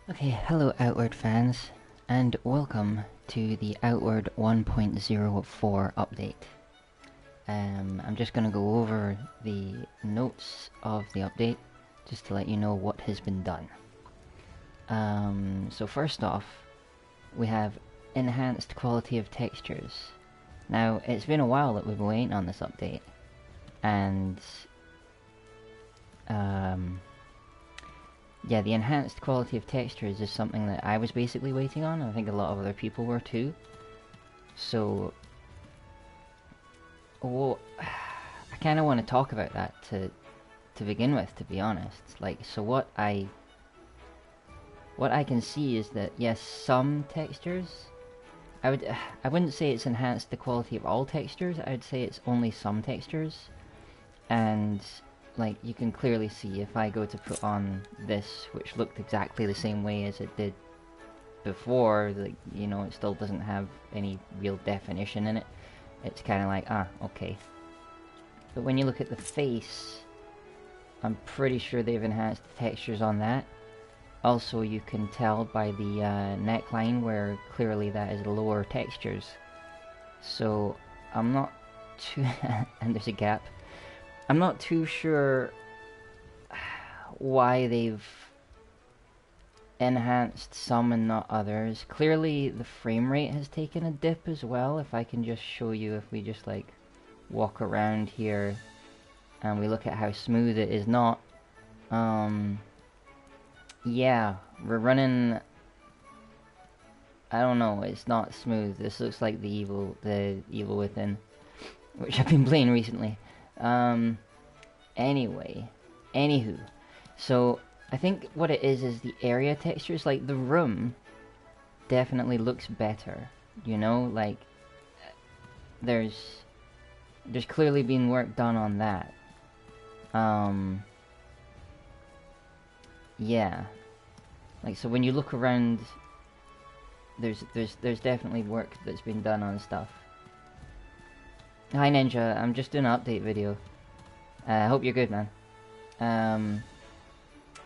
Okay, hello Outward fans, and welcome to the Outward 1.04 update. I'm just gonna go over the notes of the update, just to let you know what has been done. So first off, we have enhanced quality of textures. Now, it's been a while that we've been waiting on this update, and yeah, the enhanced quality of textures is something that I was basically waiting on, and I think a lot of other people were too. So, well, I kind of want to talk about that to begin with, to be honest. Like, so what I can see is that yes, some textures, I wouldn't say it's enhanced the quality of all textures. I'd say it's only some textures, and like, you can clearly see if I go to put on this, which looked exactly the same way as it did before, like, you know, it still doesn't have any real definition in it. It's kind of like, ah, okay. But when you look at the face, I'm pretty sure they've enhanced the textures on that. Also, you can tell by the neckline where clearly that is lower textures. So, I'm not too... and there's a gap. I'm not too sure why they've enhanced some and not others. Clearly the frame rate has taken a dip as well. If I can just show you, if we just like walk around here and we look at how smooth it is not. Yeah, we're running... I don't know, it's not smooth. This looks like the Evil Within, which I've been playing recently. Anywho, so I think what it is the area textures. Like, the room definitely looks better, you know, like there's clearly been work done on that. Yeah, like, so when you look around, there's definitely work that's been done on stuff. Hi Ninja, I'm just doing an update video. I hope you're good, man.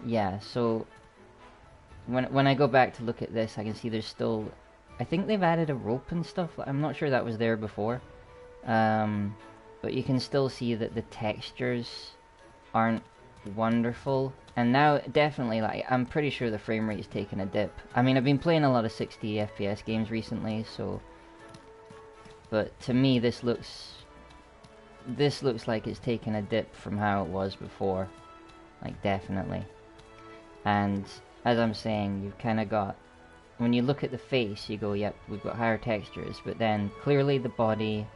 Yeah, so when I go back to look at this, I can see there's still... I think they've added a rope and stuff. I'm not sure that was there before. But you can still see that the textures aren't wonderful. And now, definitely, like, I'm pretty sure the frame rate's taken a dip. I mean, I've been playing a lot of 60 FPS games recently, so... But to me, this looks like it's taken a dip from how it was before. Like, definitely. And as I'm saying, you've kind of got... When you look at the face, you go, yep, we've got higher textures. But then, clearly the body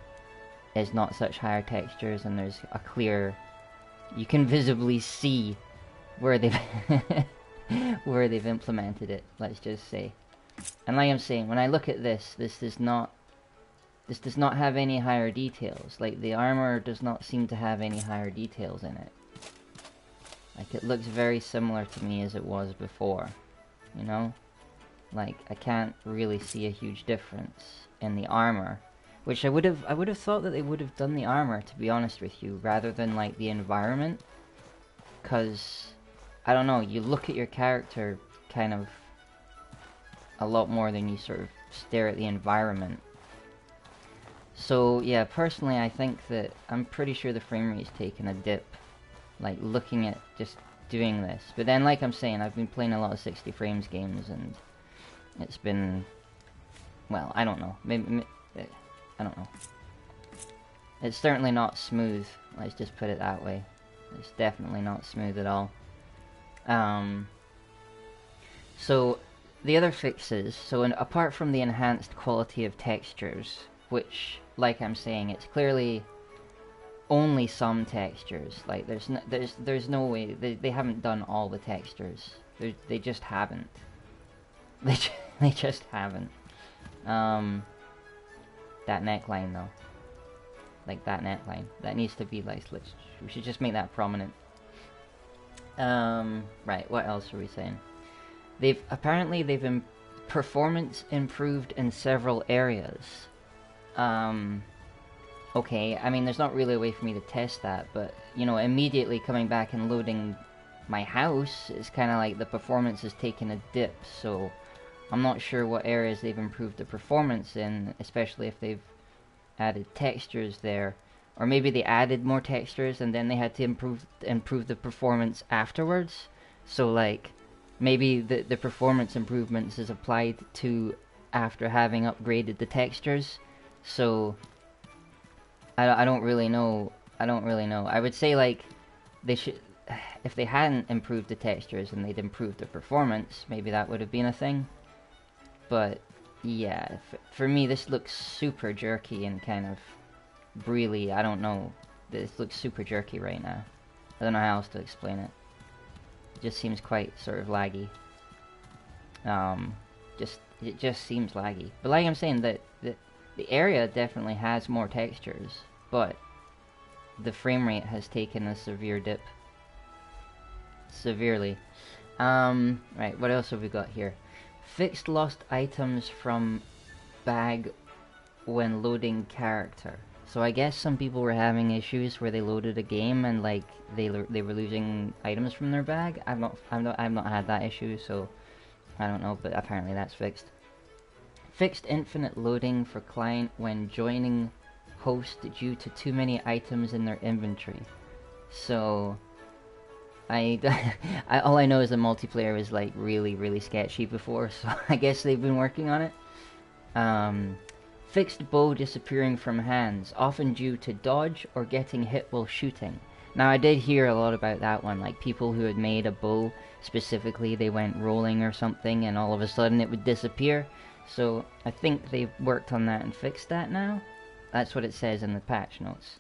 is not such higher textures, and there's a clear... You can visibly see where they've... where they've implemented it, let's just say. And like I'm saying, when I look at this, this does not have any higher details. Like, the armor does not seem to have any higher details in it. Like, it looks very similar to me as it was before, you know? Like, I can't really see a huge difference in the armor, which I would have thought that they would have done the armor, to be honest with you, rather than like the environment. Cause I don't know, you look at your character kind of a lot more than you sort of stare at the environment. So yeah, personally I think that I'm pretty sure the frame rate's taken a dip, like looking at just doing this. But then, like I'm saying, I've been playing a lot of 60 frames games, and it's been, well, I don't know, maybe, I don't know. It's certainly not smooth, let's just put it that way. It's definitely not smooth at all. So the other fixes, so apart from the enhanced quality of textures, which, like I'm saying, it's clearly only some textures. Like, there's no way they haven't done all the textures. They just haven't. They just haven't. That neckline though, like that neckline, that needs to be like, we should just make that prominent. Right, what else are we saying? They've performance improved in several areas. Okay, I mean, there's not really a way for me to test that, but, you know, immediately coming back and loading my house, it's kind of like the performance is taking a dip, so I'm not sure what areas they've improved the performance in, especially if they've added textures there. Or maybe they added more textures and then they had to improve the performance afterwards. So like, maybe the performance improvements is applied to after having upgraded the textures. So I don't really know. I don't really know. I would say like they should, if they hadn't improved the textures and they'd improved the performance, maybe that would have been a thing. But yeah, for me this looks super jerky and kind of really, I don't know. This looks super jerky right now. I don't know how else to explain it. It just seems quite sort of laggy. It just seems laggy. But like I'm saying, the area definitely has more textures, but the frame rate has taken a severe dip. Severely. Right, what else have we got here? Fixed lost items from bag when loading character. So I guess some people were having issues where they loaded a game and like they were losing items from their bag. I've not had that issue, so I don't know, but apparently that's fixed. Fixed infinite loading for client when joining host due to too many items in their inventory. So all I know is the multiplayer was like really sketchy before, so I guess they've been working on it. Fixed bow disappearing from hands, often due to dodge or getting hit while shooting. Now I did hear a lot about that one, like people who had made a bow specifically, they went rolling or something and all of a sudden it would disappear. So I think they've worked on that and fixed that now. That's what it says in the patch notes.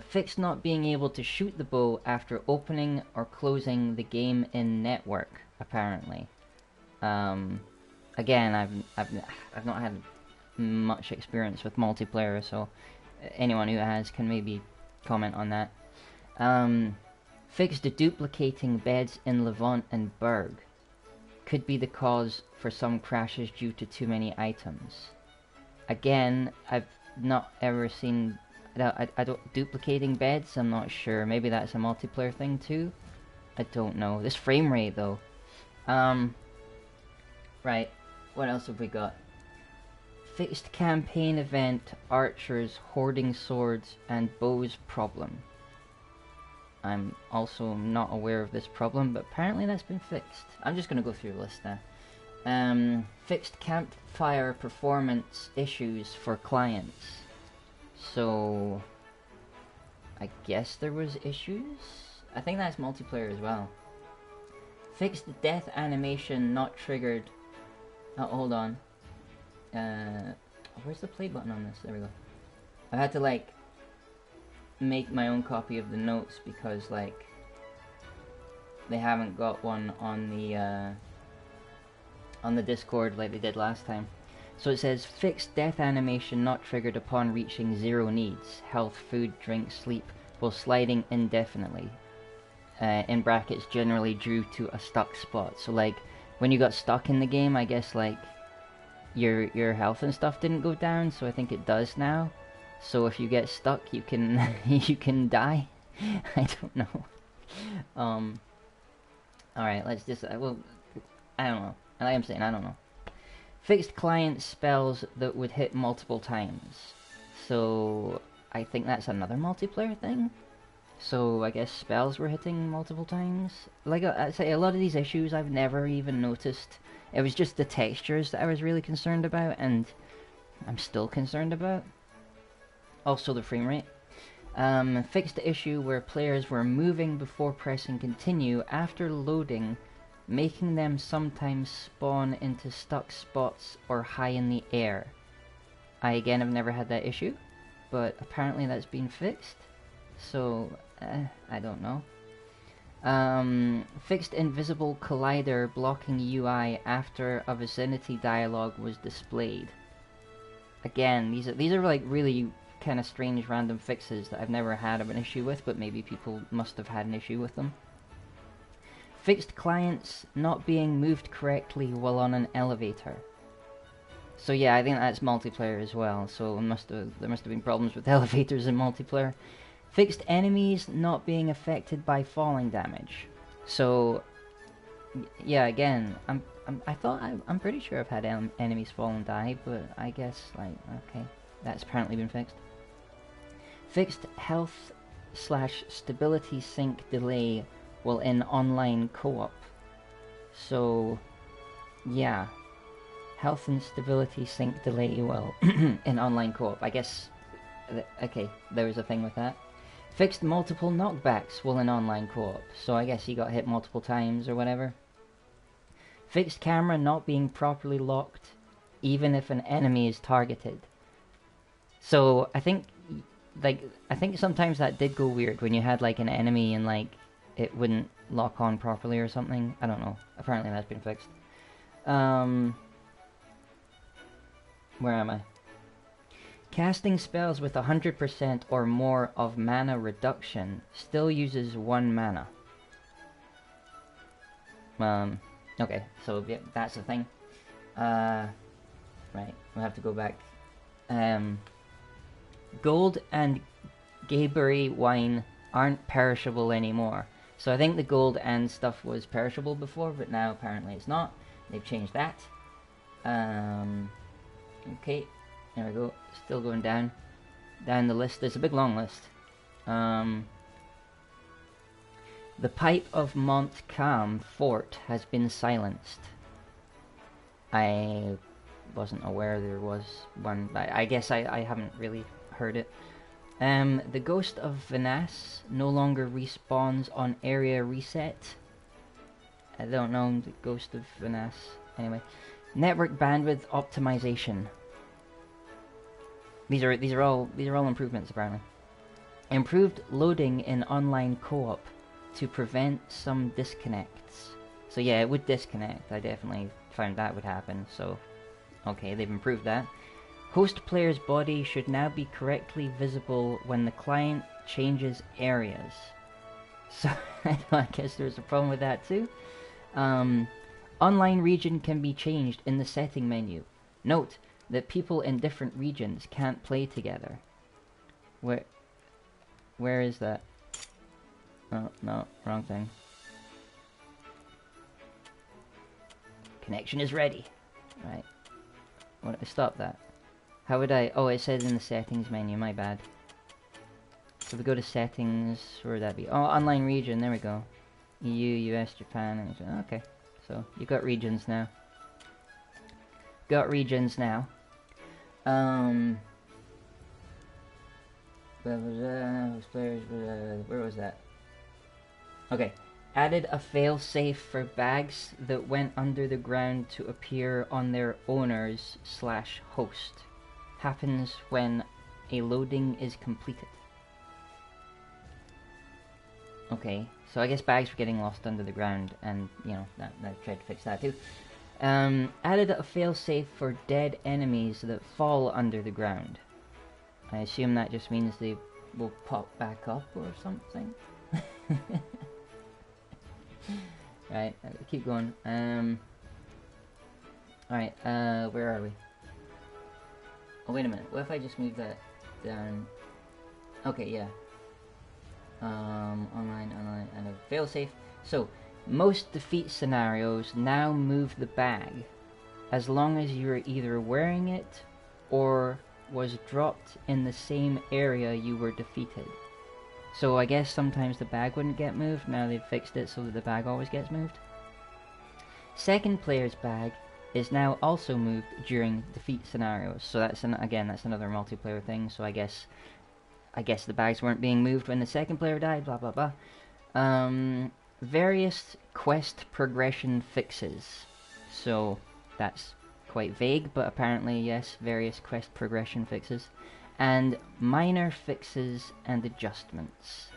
Fixed not being able to shoot the bow after opening or closing the game in network, apparently. Again, I've not had much experience with multiplayer, so anyone who has can maybe comment on that. Fixed duplicating beds in Levant and Berg. Could be the cause for some crashes due to too many items. Again, I've not ever seen... I don't... Duplicating beds, I'm not sure. Maybe that's a multiplayer thing too? I don't know. This frame rate though. Right. What else have we got? Fixed campaign event, archers, hoarding swords, and bows problem. I'm also not aware of this problem, but apparently that's been fixed. I'm just gonna go through the list now. Fixed campfire performance issues for clients. So, I guess there was issues? I think that's multiplayer as well. Fixed death animation not triggered. Oh, hold on. Where's the play button on this? There we go. I had to like make my own copy of the notes because like they haven't got one on the Discord like they did last time. So it says fixed death animation not triggered upon reaching 0 needs, health, food, drink, sleep, while sliding indefinitely. In brackets, generally due to a stuck spot. So like when you got stuck in the game, I guess like your health and stuff didn't go down, so I think it does now. So if you get stuck, you can you can die. I don't know. Alright, let's just well, I don't know. Like I'm saying, I don't know. Fixed client spells that would hit multiple times. So I think that's another multiplayer thing. So I guess spells were hitting multiple times. Like I say, a lot of these issues I've never even noticed. It was just the textures that I was really concerned about, and I'm still concerned about. Also the frame rate. Fixed the issue where players were moving before pressing continue after loading, making them sometimes spawn into stuck spots or high in the air. I again have never had that issue, but apparently that's been fixed. So, I don't know. Fixed invisible collider blocking UI after a vicinity dialogue was displayed. Again, these are like really kind of strange random fixes that I've never had an issue with, but maybe people must have had an issue with them. Fixed clients not being moved correctly while on an elevator. So yeah, I think that's multiplayer as well, so there must have been problems with elevators in multiplayer. Fixed enemies not being affected by falling damage. So, yeah, again, I'm pretty sure I've had enemies fall and die, but I guess, like, okay, that's apparently been fixed. Fixed health / stability sync delay while in online co-op. So, yeah, health and stability sync delay while in online co-op. I guess, okay, there was a thing with that. Fixed multiple knockbacks while in online co-op. So I guess he got hit multiple times or whatever. Fixed camera not being properly locked even if an enemy is targeted. So I think sometimes that did go weird when you had like an enemy and like it wouldn't lock on properly or something. I don't know. Apparently that's been fixed. Where am I? Casting spells with 100% or more of mana reduction still uses 1 mana. Okay, so yeah, that's the thing. Right, we'll have to go back. Gold and Gaberry wine aren't perishable anymore. So I think the gold and stuff was perishable before, but now apparently it's not. They've changed that. Okay. There we go. Still going down the list. There's a big long list. The pipe of Montcalm Fort has been silenced. I wasn't aware there was one. I guess I haven't really heard it. The ghost of Venas no longer respawns on area reset. I don't know the ghost of Venas. Anyway, network bandwidth optimization. These are all improvements apparently. Improved loading in online co-op to prevent some disconnects. So yeah, it would disconnect. I definitely found that would happen. So okay, they've improved that. Host player's body should now be correctly visible when the client changes areas. So I guess there's a problem with that too. Online region can be changed in the setting menu. Note that people in different regions can't play together. Where is that? Oh, no, wrong thing. Connection is ready. Right. What? Stop that. How would I? Oh, it says in the settings menu. My bad. So we go to settings. Where would that be? Oh, online region. There we go. EU, US, Japan. And okay. So you got regions now. Got regions now. Where was that? Okay. Added a failsafe for bags that went under the ground to appear on their owners / host. Happens when a loading is completed. Okay, so I guess bags were getting lost under the ground, and you know that tried to fix that too. Added a failsafe for dead enemies that fall under the ground. I assume that just means they will pop back up or something. Right, keep going. Alright, where are we? Oh, wait a minute. What if I just move that down? Okay, yeah. Online, and a failsafe. So, most defeat scenarios now move the bag as long as you're either wearing it or was dropped in the same area you were defeated. So I guess sometimes the bag wouldn't get moved. Now they've fixed it so that the bag always gets moved. Second player's bag is now also moved during defeat scenarios. So that's that's another multiplayer thing. So I guess the bags weren't being moved when the second player died. Blah blah blah. Various quest progression fixes. So that's quite vague, but apparently yes, various quest progression fixes. And minor fixes and adjustments.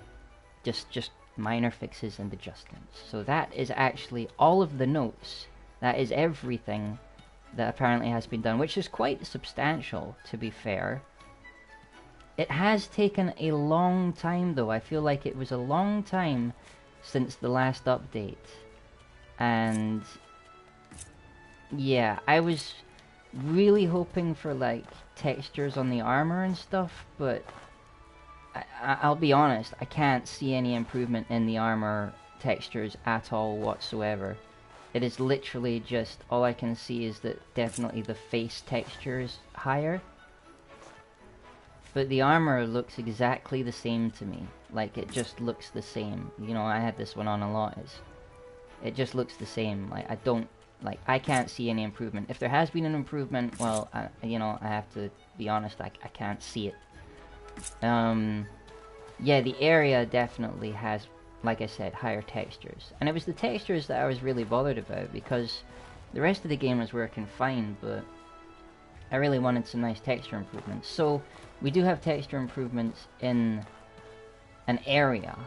Just minor fixes and adjustments. So that is actually all of the notes. That is everything that apparently has been done, which is quite substantial, to be fair. It has taken a long time, though. I feel like it was a long time since the last update. And yeah, I was really hoping for like textures on the armor and stuff, but I'll be honest, I can't see any improvement in the armor textures at all whatsoever. It is literally just, all I can see is that definitely the face texture is higher. But the armor looks exactly the same to me. Like, it just looks the same. You know, I had this one on a lot. It just looks the same. Like, I can't see any improvement. If there has been an improvement, well, you know, I have to be honest, I can't see it. Yeah, the area definitely has, like I said, higher textures. And it was the textures that I was really bothered about, because the rest of the game was working fine, but I really wanted some nice texture improvements. So, we do have texture improvements in an area,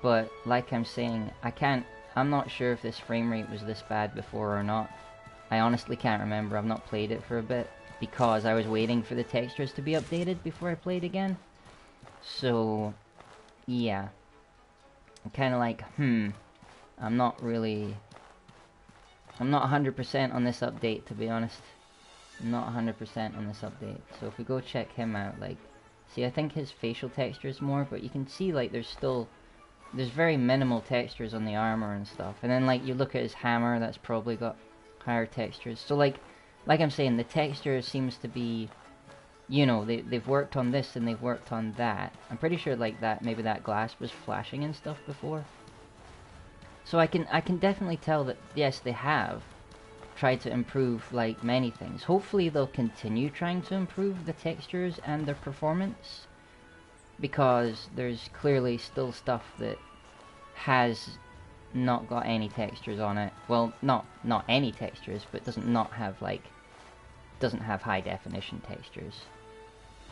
but like I'm saying, I'm not sure if this frame rate was this bad before or not. I honestly can't remember. I've not played it for a bit, because I was waiting for the textures to be updated before I played again. So, yeah. I'm kind of like, I'm not 100% on this update, to be honest. I'm not 100% on this update. So if we go check him out, like, see, I think his facial texture is more, but you can see, like, there's very minimal textures on the armor and stuff. And then, like, you look at his hammer, that's probably got higher textures. So, like I'm saying, the texture seems to be, you know, they've worked on this and they've worked on that. I'm pretty sure, like, maybe that glass was flashing and stuff before. So I can definitely tell that, yes, they have tried to improve, like, many things. Hopefully they'll continue trying to improve the textures and their performance, because there's clearly still stuff that has not got any textures on it. Well, not any textures, but doesn't have high definition textures.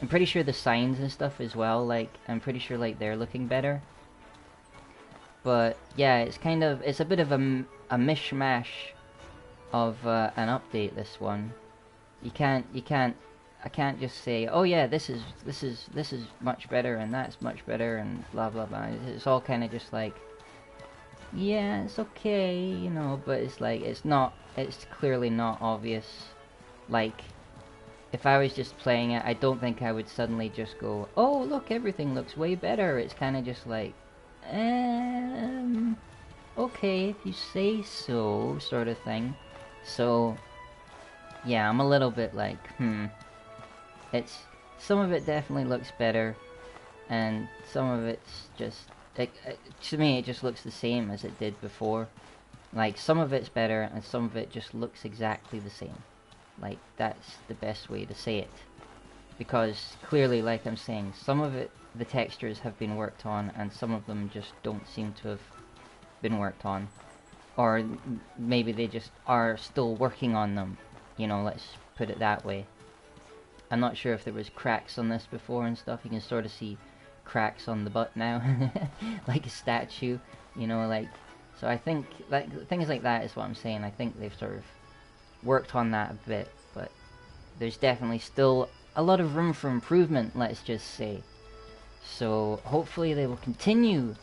I'm pretty sure the signs and stuff as well, like, I'm pretty sure, like, they're looking better. But yeah, it's a bit of a mishmash of an update, this one. I can't just say, oh yeah, this is much better and that's much better and blah blah blah. It's all kind of just like, yeah, it's okay, you know, but it's like, it's clearly not obvious. Like, if I was just playing it, I don't think I would suddenly just go, oh look, everything looks way better. It's kind of just like, okay, if you say so, sort of thing. So, yeah, I'm a little bit like, some of it definitely looks better, and some of it's just, to me, it just looks the same as it did before. Like, some of it's better, and some of it just looks exactly the same. Like, that's the best way to say it. Because, clearly, like I'm saying, some of it, the textures have been worked on, and some of them just don't seem to have been worked on. Or maybe they just are still working on them, you know, let's put it that way. I'm not sure if there was cracks on this before and stuff. You can sort of see cracks on the butt now, like a statue, you know, like, so I think, like, things like that is what I'm saying. I think they've sort of worked on that a bit, but there's definitely still a lot of room for improvement, let's just say. So hopefully they will continue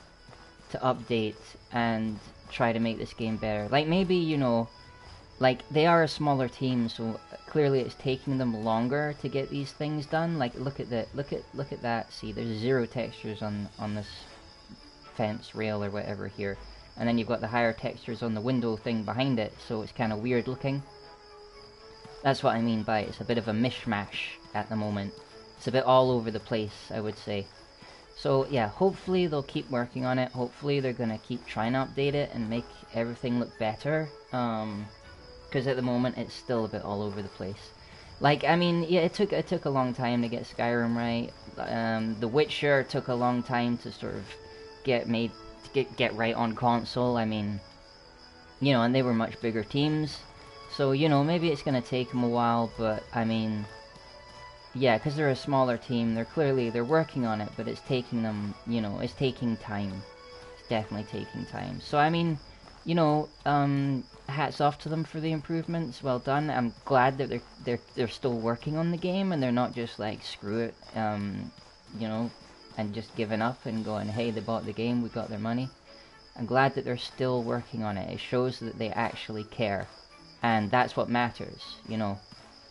to update and try to make this game better. Like, maybe, you know, like, they are a smaller team, so clearly it's taking them longer to get these things done. Like, look at that. See, there's 0 textures on this fence rail or whatever here, and then you've got the higher textures on the window thing behind it, so it's kind of weird looking. That's what I mean by it's a bit of a mishmash at the moment. It's a bit all over the place, I would say. So yeah, hopefully they'll keep working on it. Hopefully they're gonna keep trying to update it and make everything look better. Because at the moment it's still a bit all over the place. Like, I mean, yeah, it took a long time to get Skyrim right. The Witcher took a long time to sort of get right on console. I mean, you know, and they were much bigger teams. So, you know, maybe it's gonna take them a while, but I mean, yeah, because they're a smaller team, they're working on it, but it's taking them, you know, it's taking time. It's definitely taking time. So, I mean, you know, hats off to them for the improvements. Well done. I'm glad that they're still working on the game, and they're not just like, screw it, you know, and just giving up and going, hey, they bought the game, we got their money. I'm glad that they're still working on it. It shows that they actually care, and that's what matters, you know.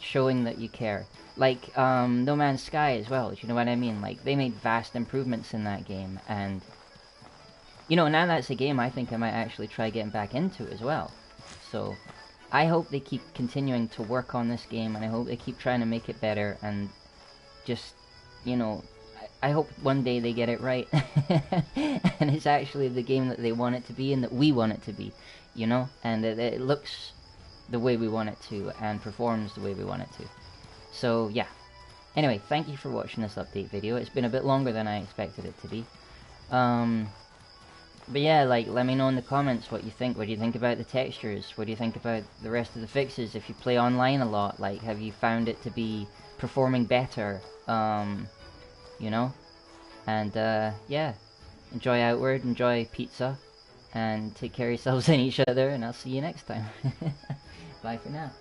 showing that you care. Like No Man's Sky as well, do you know what I mean? Like, they made vast improvements in that game, and you know, now that's a game I think I might actually try getting back into as well. So I hope they keep continuing to work on this game, and I hope they keep trying to make it better, and just, you know, I hope one day they get it right and it's actually the game that they want it to be and that we want it to be, you know, and that it looks the way we want it to and performs the way we want it to. So yeah, anyway, thank you for watching this update video. It's been a bit longer than I expected it to be. But yeah, like, let me know in the comments what you think. What do you think about the textures? What do you think about the rest of the fixes? If you play online a lot, like, have you found it to be performing better? You know? And, yeah. Enjoy Outward, enjoy pizza, and take care of yourselves and each other, and I'll see you next time. Bye for now.